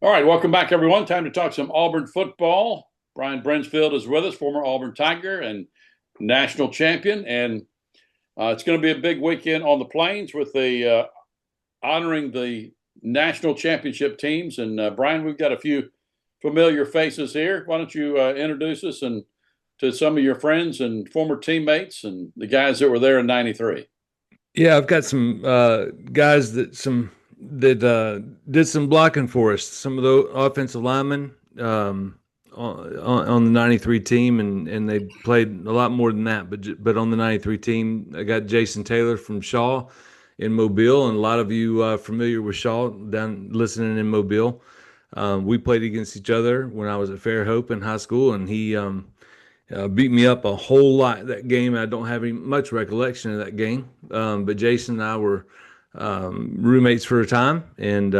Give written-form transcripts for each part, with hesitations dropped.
All right, welcome back, everyone. Time to talk some Auburn football. Brian Brinsfield is with us, former Auburn Tiger and national champion. And it's going to be a big weekend on the Plains with the honoring the national championship teams. And Brian, we've got a few familiar faces here. Why don't you introduce us and to some of your friends and former teammates and the guys that were there in '93? Yeah, I've got some guys that did some blocking for us. Some of the offensive linemen on the '93 team, and they played a lot more than that. But on the '93 team, I got Jason Taylor from Shaw in Mobile, and a lot of you familiar with Shaw down listening in Mobile. We played against each other when I was at Fairhope in high school, and he beat me up a whole lot that game. I don't have any much recollection of that game, but Jason and I were roommates for a time, and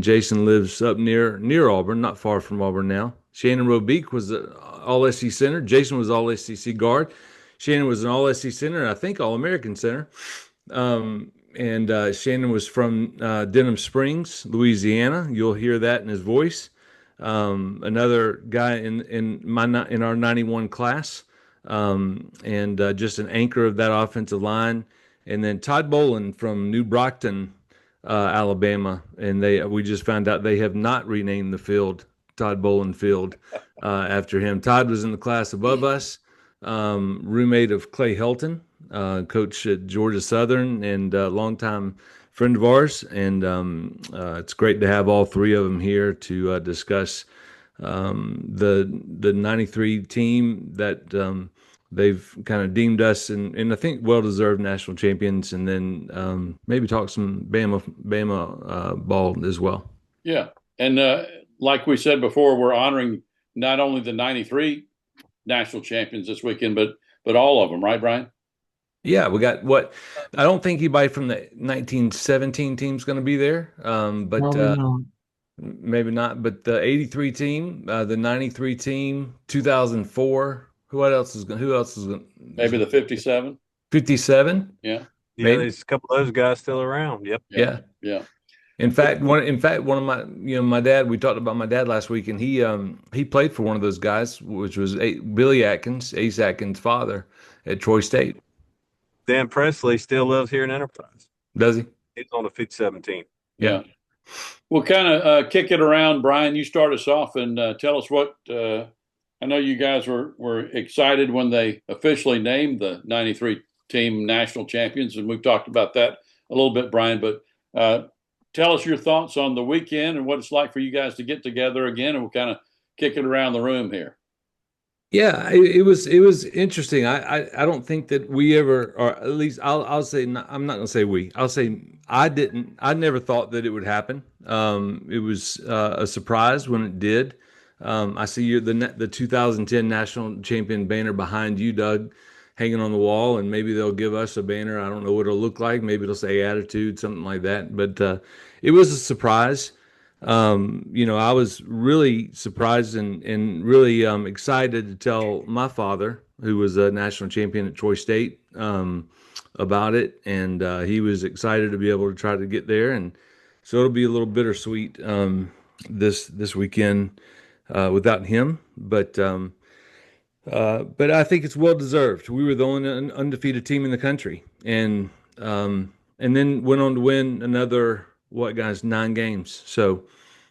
Jason lives up near Auburn, not far from Auburn now. Shannon Roubique was the All SEC center. Jason was All SEC guard. Shannon was an All SEC center, and I think All American center. And Shannon was from Denham Springs, Louisiana. You'll hear that in his voice. Another guy in our '91 class, and just an anchor of that offensive line. And then Todd Boland from New Brockton, Alabama, and we just found out they have not renamed the field Todd Boland Field after him. Todd was in the class above us, roommate of Clay Holton, coach at Georgia Southern, and a longtime friend of ours. And it's great to have all three of them here to discuss the '93 team that they've kind of deemed us and I think well-deserved national champions, and then maybe talk some Bama ball as well. Yeah. And like we said before, we're honoring not only the '93 national champions this weekend, but all of them, right, Brian? Yeah, we got what I don't think anybody from the 1917 team's going to be there, but Probably not. maybe not. But the '83 team, the '93 team, 2004. Who else is going? Maybe the '57. 57? Yeah. Yeah, Maybe. there's a couple of those guys still around. Yep. Yeah. Yeah. In fact, one of my, my dad. We talked about my dad last week, and he played for one of those guys, which was Billy Atkins, Ace Atkins' father, at Troy State. Dan Presley still lives here in Enterprise. Does he? He's on the 5017. Yeah. We'll kind of kick it around. Brian, you start us off and tell us what I know you guys were excited when they officially named the '93 team national champions, and we've talked about that a little bit, Brian. But tell us your thoughts on the weekend and what it's like for you guys to get together again, and we'll kind of kick it around the room here. Yeah, it was interesting. I don't think that we ever, or at least I'll say, I'm not gonna say we. I'll say I never thought that it would happen. It was a surprise when it did. I see the 2010 national champion banner behind you, Doug, hanging on the wall, and maybe they'll give us a banner. I don't know what it'll look like. Maybe it'll say attitude, something like that. But it was a surprise. I was really surprised and really excited to tell my father, who was a national champion at Troy State, about it, and he was excited to be able to try to get there, and so it'll be a little bittersweet this weekend without him, but I think it's well deserved. We were the only undefeated team in the country, and then went on to win another, what, guys, 9 games. So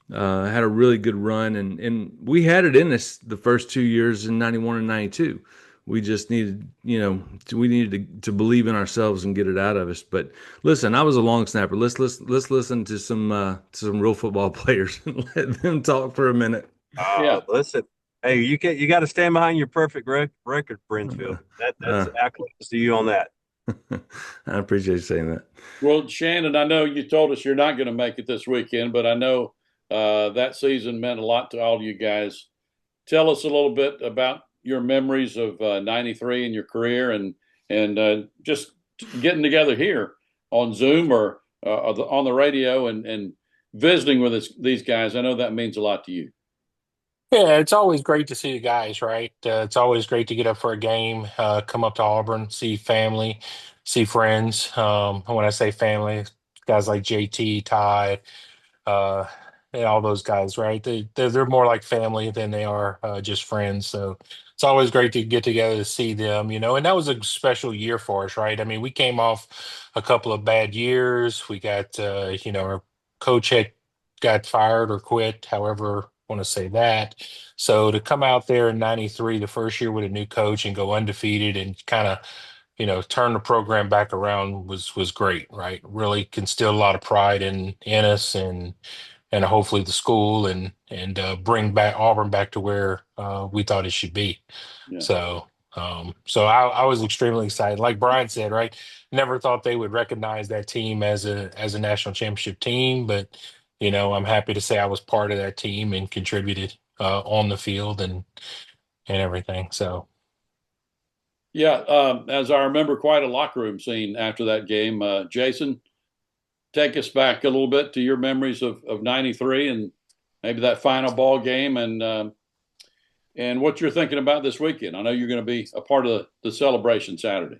had a really good run, and we had it in us the first 2 years in '91 and '92. We just needed, we needed to believe in ourselves and get it out of us. But listen, I was a long snapper. Let's listen to some real football players and let them talk for a minute. Yeah. Listen. Hey, you got to stand behind your perfect record, Brinsfield. That's accolades to you on that. I appreciate you saying that. Well, Shannon, I know you told us you're not going to make it this weekend, but I know that season meant a lot to all you guys. Tell us a little bit about your memories of '93 and your career, and just getting together here on Zoom or on the radio and visiting with these guys. I know that means a lot to you. Yeah, it's always great to see the guys, right? It's always great to get up for a game, come up to Auburn, see family, see friends. And when I say family, guys like JT, Todd, uh, and all those guys, right? They're more like family than they are just friends. So it's always great to get together to see them, and that was a special year for us, right? I mean, we came off a couple of bad years. We got, our coach had got fired or quit, however want to say that. So to come out there in '93, the first year with a new coach and go undefeated and kind of turn the program back around was great, right? Really instilled a lot of pride in us and hopefully the school and bring back Auburn back to where we thought it should be. Yeah. So I was extremely excited. Like Brian said, right? Never thought they would recognize that team as a national championship team, but I'm happy to say I was part of that team and contributed on the field and everything. So. Yeah, as I remember, quite a locker room scene after that game. Jason, take us back a little bit to your memories of '93 and maybe that final ball game and what you're thinking about this weekend. I know you're going to be a part of the celebration Saturday.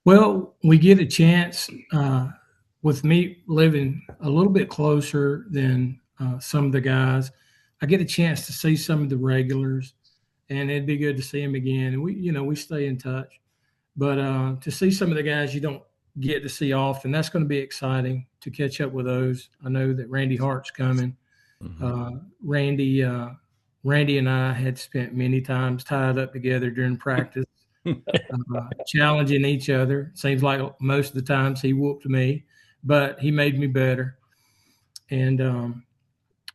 Well, we get a chance with me living a little bit closer than some of the guys. I get a chance to see some of the regulars, and it'd be good to see them again. And we stay in touch. But to see some of the guys you don't get to see often, that's going to be exciting to catch up with those. I know that Randy Hart's coming. Mm-hmm. Randy and I had spent many times tied up together during practice. Challenging each other. Seems like most of the times he whooped me, but he made me better. And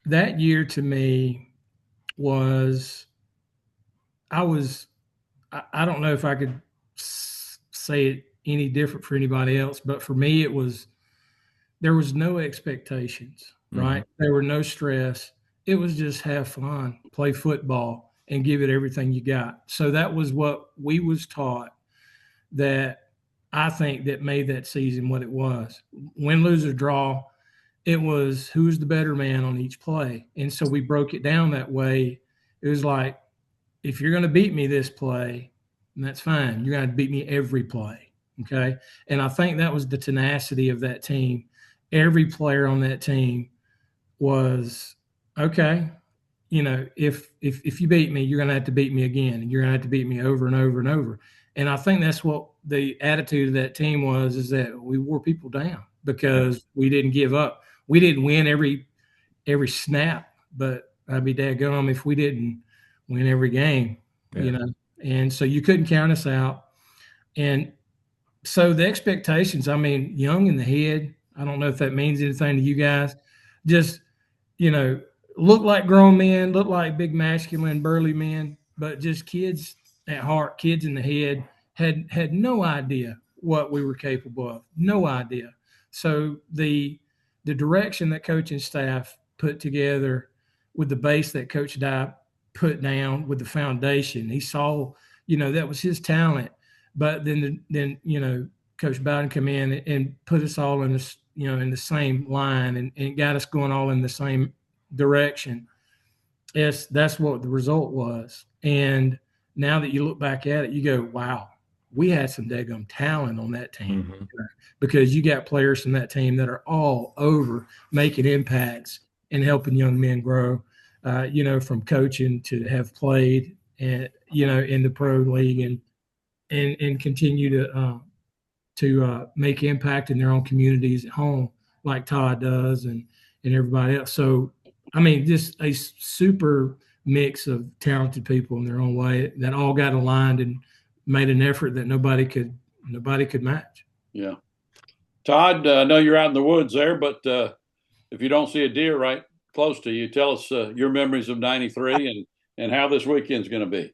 that year to me was, I don't know if I could say it any different for anybody else, but for me, there was no expectations, right? Mm-hmm. There were no stress. It was just have fun, play football, and give it everything you got. So that was what we was taught, that I think that made that season what it was. Win, lose, or draw, it was who's the better man on each play. And so we broke it down that way. It was like, if you're going to beat me this play, that's fine. You're going to beat me every play. Okay. And I think that was the tenacity of that team. Every player on that team was, okay, if you beat me, you're going to have to beat me again, and you're going to have to beat me over and over and over. And I think that's what the attitude of that team was, is that we wore people down because we didn't give up. We didn't win every snap, but I'd be daggone if we didn't win every game, And so you couldn't count us out. And so the expectations, I mean, young in the head, I don't know if that means anything to you guys, just, look like grown men, look like big masculine burly men, but just kids at heart, kids in the head, had no idea what we were capable of, no idea. So the direction that coaching staff put together with the base that Coach Dye put down with the foundation, he saw, that was his talent. But then Coach Bowden come in and put us all in this, in the same line and got us going all in the same direction. That's what the result was. And now that you look back at it, you go, wow, we had some daggum talent on that team. Mm-hmm. Because you got players from that team that are all over making impacts and helping young men grow, from coaching to have played and, in the pro league and continue to make impact in their own communities at home, like Todd does and everybody else. So, I mean, just a super mix of talented people in their own way that all got aligned and made an effort that nobody could match. Yeah. Todd, I know you're out in the woods there, but if you don't see a deer right close to you, tell us your memories of '93 and how this weekend's going to be.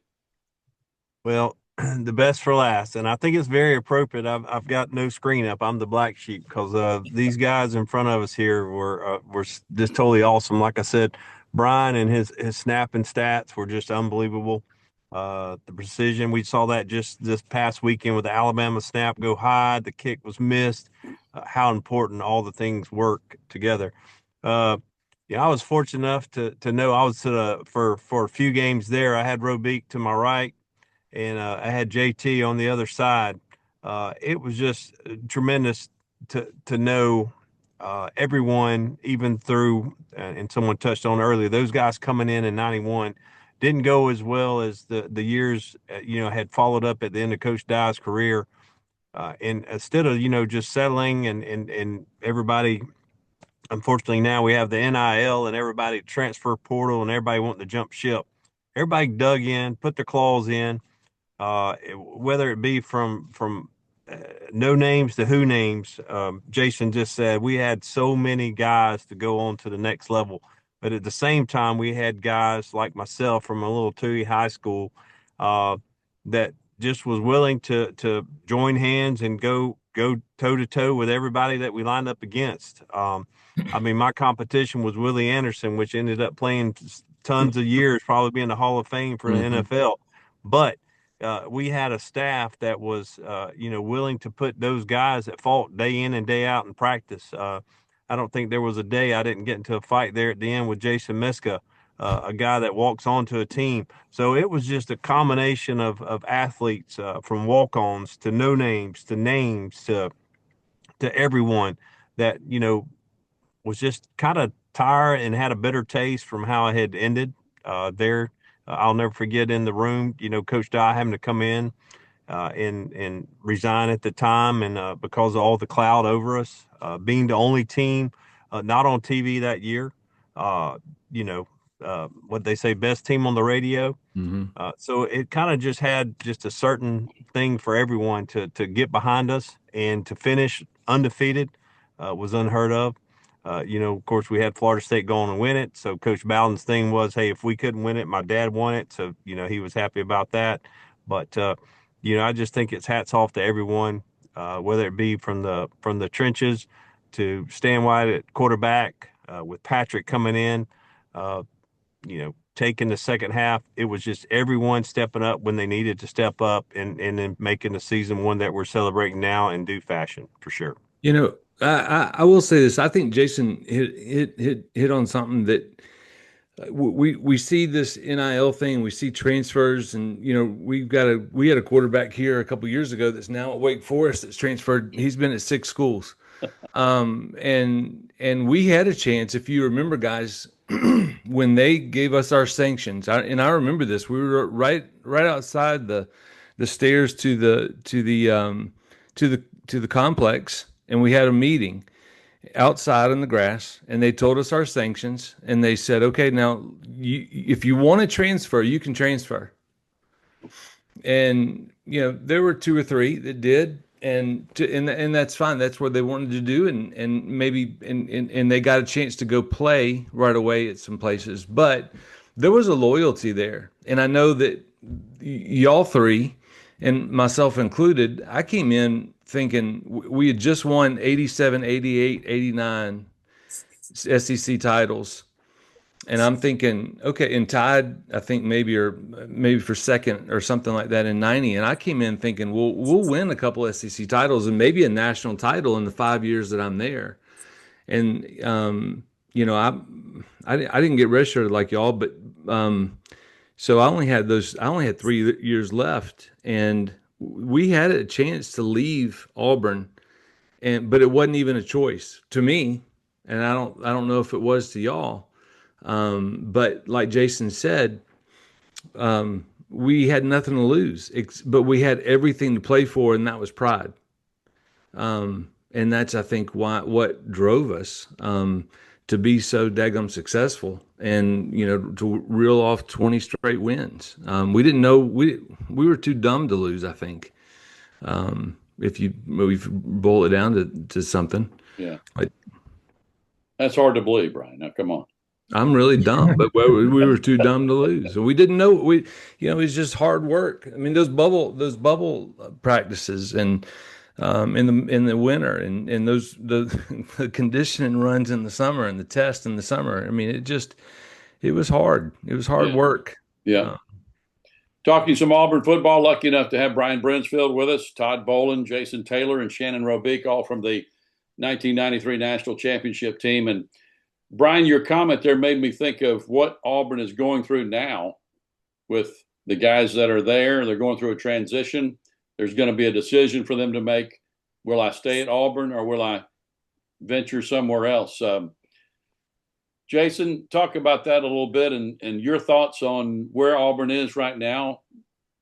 Well, the best for last, and I think it's very appropriate. I've got no screen up. I'm the black sheep because these guys in front of us here were just totally awesome. Like I said, Brian and his snapping stats were just unbelievable. The precision, we saw that just this past weekend with the Alabama snap go high, the kick was missed. How important all the things work together. I was fortunate enough to know I was for a few games there. I had Roubique to my right, and I had JT on the other side. It was just tremendous to know everyone, even through, and someone touched on earlier, those guys coming in '91 didn't go as well as the years, had followed up at the end of Coach Dye's career. And instead of, just settling and everybody, unfortunately now we have the NIL and everybody transfer portal and everybody wanting to jump ship. Everybody dug in, put their claws in, whether it be from no names to who names. Jason just said we had so many guys to go on to the next level, but at the same time we had guys like myself from a little Toohey high school that just was willing to join hands and go toe to toe with everybody that we lined up against. I mean, my competition was Willie Anderson, which ended up playing tons of years, probably being the Hall of Fame for the NFL. But we had a staff that was, willing to put those guys at fault day in and day out in practice. I don't think there was a day I didn't get into a fight there at the end with Jason Miska, a guy that walks onto a team. So it was just a combination of athletes, from walk-ons to no names to names to everyone that, was just kind of tired and had a bitter taste from how it had ended there. I'll never forget in the room, Coach Dye having to come in and resign at the time, and because of all the cloud over us, being the only team not on TV that year, what they say, best team on the radio. So it kind of just had just a certain thing for everyone to get behind us, and to finish undefeated was unheard of. Of course, we had Florida State going and win it. So Coach Bowden's thing was, hey, if we couldn't win it, my dad won it. So, he was happy about that. But, I just think it's hats off to everyone, whether it be from the trenches to Stan White at quarterback, with Patrick coming in, taking the second half. It was just everyone stepping up when they needed to step up, and then making the season one that we're celebrating now in due fashion, for sure. I will say this. I think Jason hit on something that we see this NIL thing. We see transfers, and we had a quarterback here a couple years ago that's now at Wake Forest that's transferred. He's been at 6 schools, and we had a chance. If you remember, guys, when they gave us our sanctions, I remember this. We were right outside the stairs to the complex. And we had a meeting outside in the grass, and they told us our sanctions, and they said, okay, now if you want to transfer, you can transfer. And, there were 2 or 3 that did, and that's fine. That's what they wanted to do. And maybe, and they got a chance to go play right away at some places, but there was a loyalty there. And I know that y'all 3, and myself included, I came in thinking we had just won 87, 88, 89 SEC titles. And I'm thinking, okay, and tied, I think maybe for second or something like that in 90. And I came in thinking, we'll win a couple SEC titles and maybe a national title in the 5 years that I'm there. And, I didn't get redshirted like y'all, but so I only had 3 years left, and we had a chance to leave Auburn, but it wasn't even a choice to me, and I don't know if it was to y'all. But like Jason said, we had nothing to lose, but we had everything to play for, and that was pride. And that's, I think, what drove us to be so daggum successful, and to reel off 20 straight wins. We didn't know we were too dumb to lose, I think. If you boil it down to something. Yeah. That's hard to believe, Brian. Now come on. I'm really dumb, but we were too dumb to lose. So we didn't know it's just hard work. I mean, those bubble practices, and in the winter, and the conditioning runs in the summer, and the test in the summer. I mean, it was hard. It was hard work. Yeah. Talking some Auburn football, lucky enough to have Brian Brinsfield with us, Todd Boland, Jason Taylor, and Shannon Roubique, all from the 1993 National Championship team. And Brian, your comment there made me think of what Auburn is going through now with the guys that are there. They're going through a transition. There's going to be a decision for them to make. Will I stay at Auburn, or will I venture somewhere else. Jason, talk about that a little bit and your thoughts on where Auburn is right now,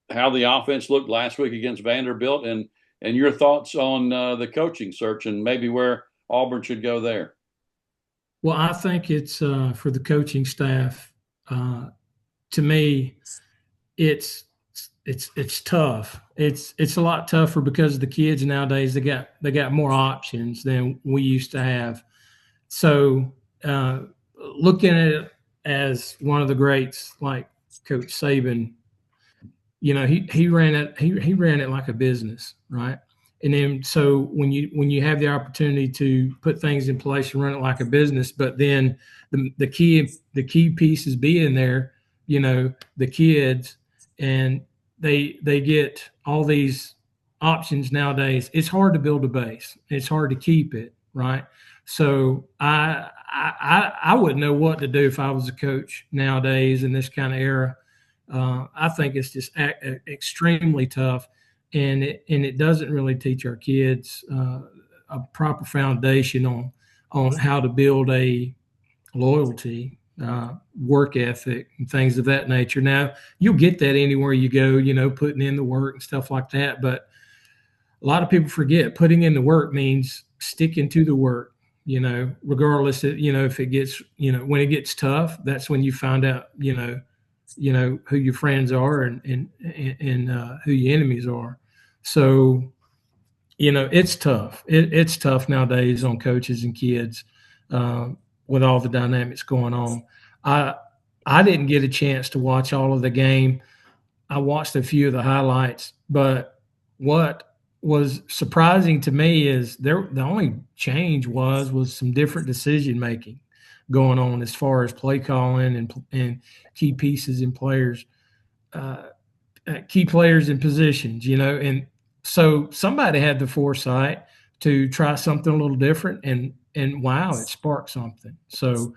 how the offense looked last week against Vanderbilt, and your thoughts on the coaching search and maybe where Auburn should go there. Well, I think it's for the coaching staff. To me, it's tough. It's a lot tougher because the kids nowadays they got more options than we used to have. So looking at it as one of the greats like Coach Saban, he ran it like a business, right? And then so when you have the opportunity to put things in place and run it like a business, but then the key pieces being there, the kids, and they get all these options nowadays. It's hard to build a base. It's hard to keep it, right? So I wouldn't know what to do if I was a coach nowadays in this kind of era. I think it's just extremely tough, and it doesn't really teach our kids a proper foundation on how to build a loyalty, work ethic, and things of that nature. Now, you'll get that anywhere you go, putting in the work and stuff like that. But a lot of people forget putting in the work means sticking to the work, regardless of, if it gets, when it gets tough, that's when you find out, who your friends are and who your enemies are. So, it's tough. It's tough nowadays on coaches and kids with all the dynamics going on. I didn't get a chance to watch all of the game. I watched a few of the highlights, but what was surprising to me is the only change was some different decision making going on as far as play calling and key pieces and players, key players in positions, and so somebody had the foresight to try something a little different, and wow, it sparked something. So,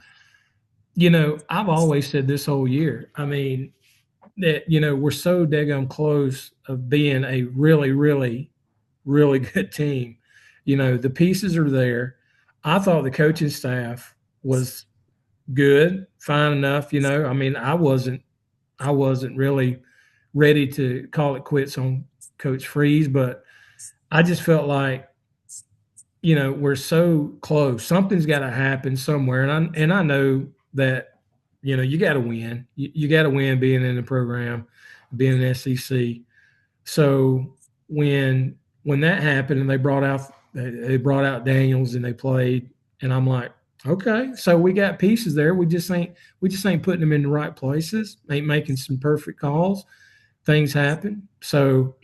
I've always said this whole year, I mean, that, we're so daggone close of being a really, really, really good team. The pieces are there. I thought the coaching staff was good, fine enough. I mean, I wasn't really ready to call it quits on Coach Freeze, but I just felt like, we're so close. Something's got to happen somewhere, and I know that, you got to win. You got to win being in the program, being an SEC. So when that happened and they brought out Daniels and they played, and I'm like, okay, so we got pieces there. We just ain't putting them in the right places. Ain't making some perfect calls. Things happen. So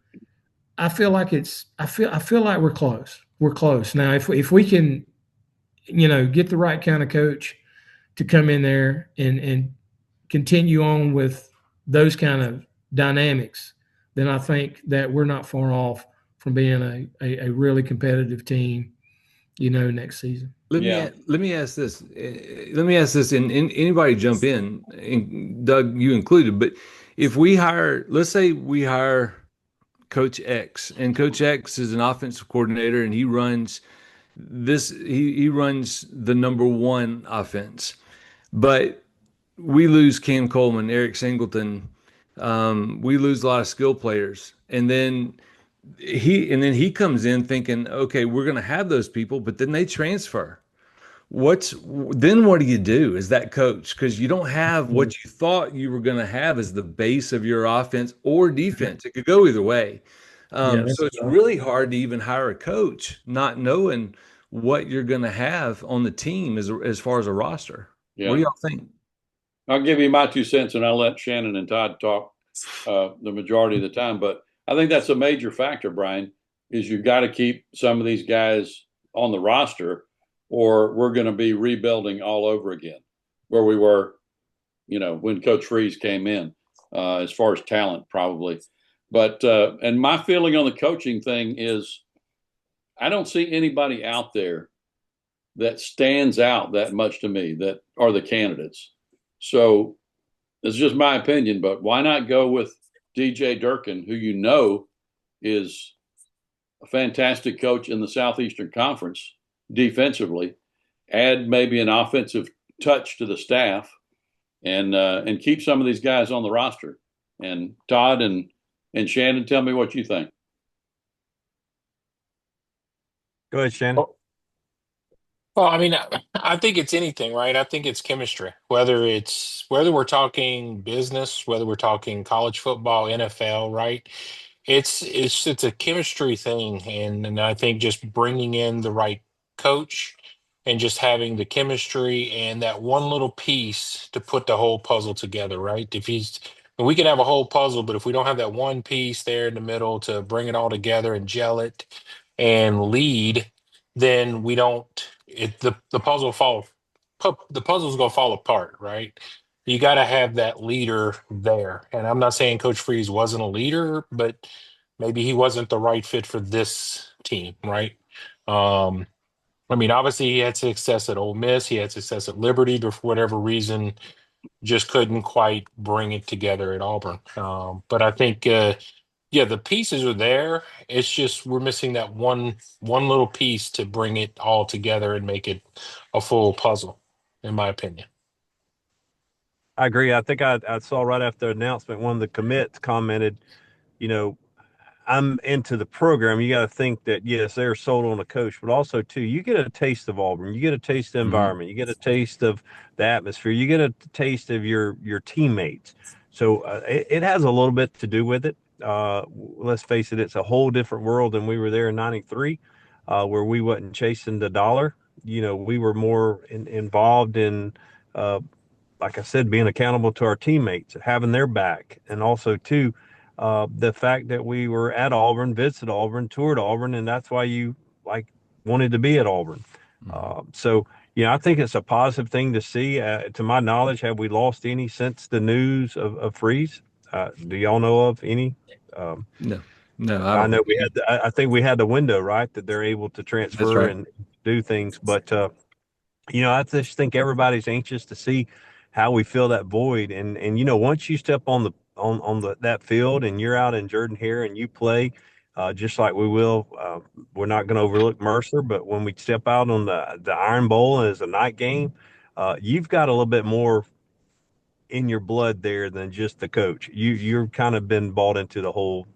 I feel like we're close. We're close now. If we can, get the right kind of coach to come in there and continue on with those kind of dynamics, then I think that we're not far off from being a really competitive team, next season. Let me ask this. Let me ask this, and anybody jump in, and Doug, you included. But if let's say we hire Coach X, and Coach X is an offensive coordinator, and he runs he runs the number one offense, but we lose Cam Coleman, Eric Singleton, we lose a lot of skill players, and then he comes in thinking, okay, we're going to have those people, but then they transfer. What do you do as that coach? Because you don't have what you thought you were going to have as the base of your offense or defense. It could go either way. So it's really hard to even hire a coach not knowing what you're going to have on the team as far as a roster. Yeah. What do y'all think? I'll give you my 2 cents, and I'll let Shannon and Todd talk the majority of the time. But I think that's a major factor, Brian, is you've got to keep some of these guys on the roster, or we're going to be rebuilding all over again where we were, when Coach Freeze came in, as far as talent, probably. But and my feeling on the coaching thing is I don't see anybody out there that stands out that much to me that are the candidates. So it's just my opinion, but why not go with DJ Durkin, who is a fantastic coach in the Southeastern Conference, defensively, add maybe an offensive touch to the staff, and keep some of these guys on the roster. And Todd and Shannon, tell me what you think. Go ahead, Shannon. Well, I mean, I think it's anything, right? I think it's chemistry. Whether we're talking business, whether we're talking college football, NFL, right? It's a chemistry thing, and I think just bringing in the right coach and just having the chemistry and that one little piece to put the whole puzzle together, right? We can have a whole puzzle, but if we don't have that one piece there in the middle to bring it all together and gel it and lead, then we don't. The puzzle's gonna fall apart, right? You got to have that leader there. And I'm not saying Coach Freeze wasn't a leader, but maybe he wasn't the right fit for this team, right? Um, I mean, obviously he had success at Ole Miss, he had success at Liberty, but for whatever reason, just couldn't quite bring it together at Auburn. But I think, yeah, the pieces are there. It's just we're missing that one little piece to bring it all together and make it a full puzzle, in my opinion. I agree. I think I saw right after the announcement, one of the commits commented, you know, I'm into the program. You got to think that, yes, they're sold on the coach, but also, too, you get a taste of Auburn. You get a taste of the environment. You get a taste of the atmosphere. You get a taste of your teammates. So it has a little bit to do with it. Let's face it, it's a whole different world than we were there in 93, where we wasn't chasing the dollar. You know, we were more involved in like I said, being accountable to our teammates, having their back, and also too, the fact that we were at Auburn, visited Auburn, toured Auburn, and that's why you wanted to be at Auburn. So I think it's a positive thing to see. To my knowledge, have we lost any since the news of Freeze? Do y'all know of any? No, I know we had. I think we had the window, right, that they're able to transfer right. and do things, but I just think everybody's anxious to see how we fill that void. And once you step on that field and you're out in Jordan-Hare and you play, just like we will, we're not going to overlook Mercer, but when we step out on the Iron Bowl as a night game, you've got a little bit more in your blood there than just the coach. You're kind of been bought into the whole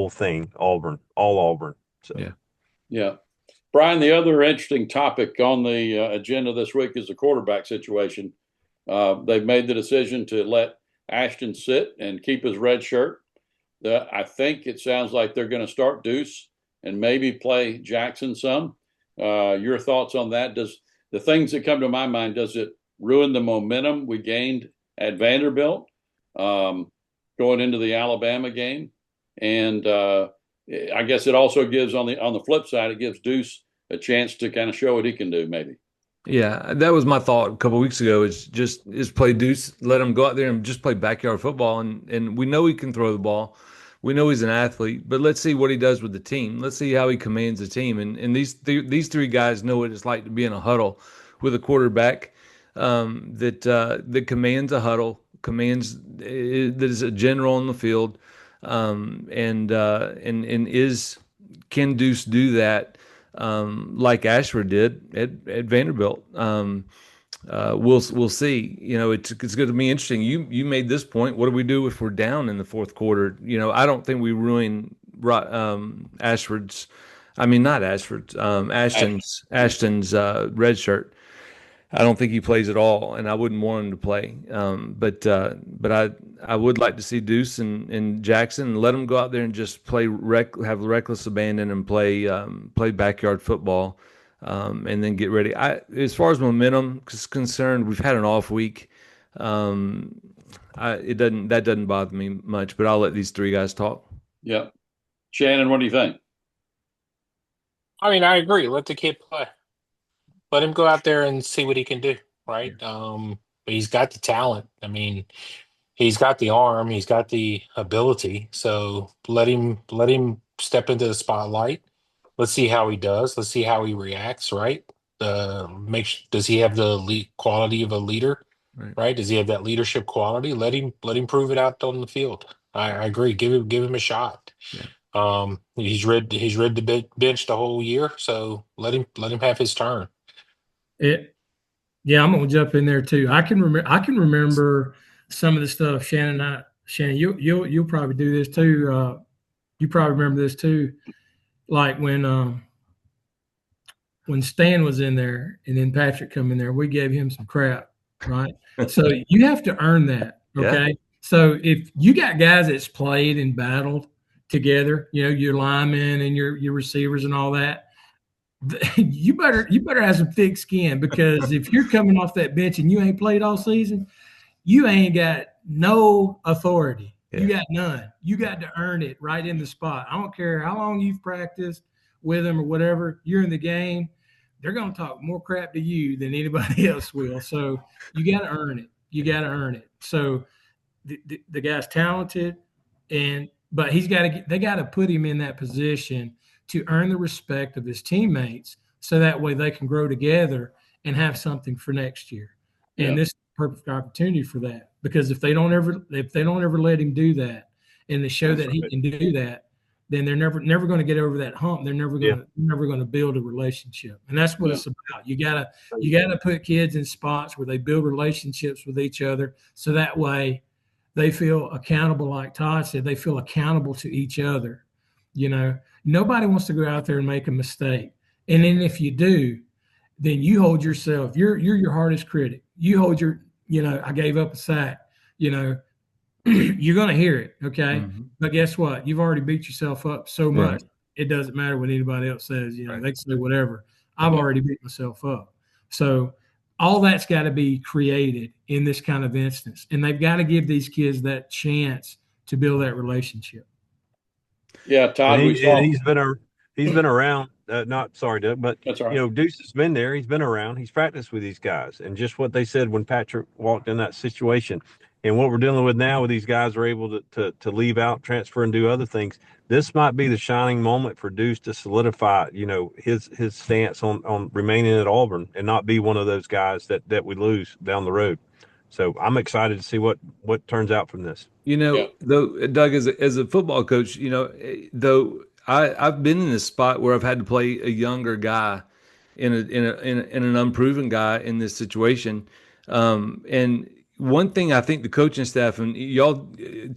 thing, Auburn, all Auburn. So yeah. Brian, the other interesting topic on the agenda this week is the quarterback situation. They've made the decision to let Ashton sit and keep his red shirt. I think it sounds like they're going to start Deuce and maybe play Jackson some. Your thoughts on that? Does the things that come to my mind, does it ruin the momentum we gained at Vanderbilt going into the Alabama game? And I guess it also gives on the flip side, it gives Deuce a chance to kind of show what he can do, maybe. Yeah, that was my thought a couple of weeks ago. Is play Deuce, let him go out there and just play backyard football, and we know he can throw the ball. We know he's an athlete, but let's see what he does with the team. Let's see how he commands the team. And these three guys know what it's like to be in a huddle with a quarterback that commands a huddle, commands that is a general on the field, and can Deuce do that? Like Ashford did at Vanderbilt. We'll see. It's going to be interesting. You made this point. What do we do if we're down in the fourth quarter? I don't think we ruin Ashton's red shirt. I don't think he plays at all, and I wouldn't want him to play. But I would like to see Deuce and Jackson and let them go out there and just play have reckless abandon and play backyard football, and then get ready. As far as momentum is concerned, we've had an off week. That doesn't bother me much, but I'll let these three guys talk. Yeah, Shannon, what do you think? I mean, I agree. Let the kid play. Let him go out there and see what he can do, right? He's got the talent. I mean, he's got the arm, he's got the ability. So let him step into the spotlight. Let's see how he does. Let's see how he reacts, right? Does he have the quality of a leader, right? Does he have that leadership quality? Let him prove it out on the field. I agree. Give him a shot. Yeah. He's rid the bench the whole year, so let him have his turn. It, yeah, I'm gonna jump in there too. I can remember some of the stuff Shannon, you'll probably do this too. You probably remember this too. Like when Stan was in there and then Patrick come in there, we gave him some crap, right? So you have to earn that. Okay. Yeah. So if you got guys that's played and battled together, your linemen and your receivers and all that, you better have some thick skin, because if you're coming off that bench and you ain't played all season, you ain't got no authority. Yeah. You got none. You got to earn it right in the spot. I don't care how long you've practiced with them or whatever. You're in the game. They're going to talk more crap to you than anybody else will. So you got to earn it. You got to earn it. So the guy's talented, but they got to put him in that position to earn the respect of his teammates, so that way they can grow together and have something for next year. And yeah, this is a perfect opportunity for that, because if they don't ever let him do that and they show that he can do that, then they're never going to get over that hump. They're never going to build a relationship. And that's what it's about. You gotta put kids in spots where they build relationships with each other, so that way they feel accountable. Like Todd said, they feel accountable to each other. Nobody wants to go out there and make a mistake. And then if you do, then you hold yourself. You're your hardest critic. You hold I gave up a sack. You're going to hear it. Okay. Mm-hmm. But guess what? You've already beat yourself up so much. Right. It doesn't matter what anybody else says. Right. They can say whatever. I've already beat myself up. So all that's got to be created in this kind of instance. And they've got to give these kids that chance to build that relationship. Yeah, Todd. He's been around. Not sorry, Doug, but that's all right. Deuce has been there. He's been around. He's practiced with these guys, and just what they said when Patrick walked in that situation, and what we're dealing with now, with these guys are able to leave out, transfer, and do other things. This might be the shining moment for Deuce to solidify, his stance on remaining at Auburn and not be one of those guys that we lose down the road. So I'm excited to see what turns out from this. Though, Doug, as a football coach, though I've been in this spot where I've had to play a younger guy in an unproven guy in this situation. And one thing I think the coaching staff, and y'all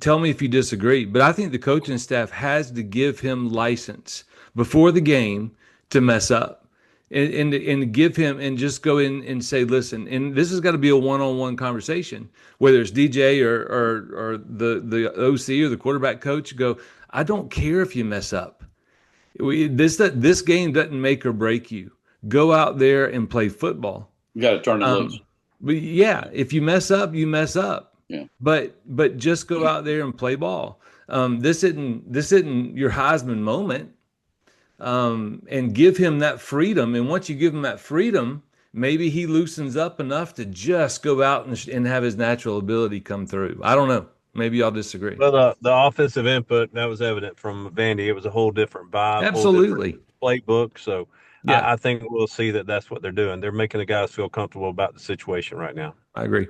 tell me if you disagree, but I think the coaching staff has to give him license before the game to mess up. And give him, and just go in and say, listen, and this has got to be a one-on-one conversation, whether it's DJ or the OC or the quarterback coach. Go, I don't care if you mess up. This game doesn't make or break you. Go out there and play football. You got to turn it loose. But yeah, if you mess up, you mess up. Yeah. But just go out there and play ball. This isn't your Heisman moment. And give him that freedom. And once you give him that freedom, maybe he loosens up enough to just go out and have his natural ability come through. I don't know. Maybe y'all disagree. Well, the offensive input, that was evident from Vandy. It was a whole different vibe. Absolutely. Whole different playbook. So yeah. I think we'll see that's what they're doing. They're making the guys feel comfortable about the situation right now. I agree.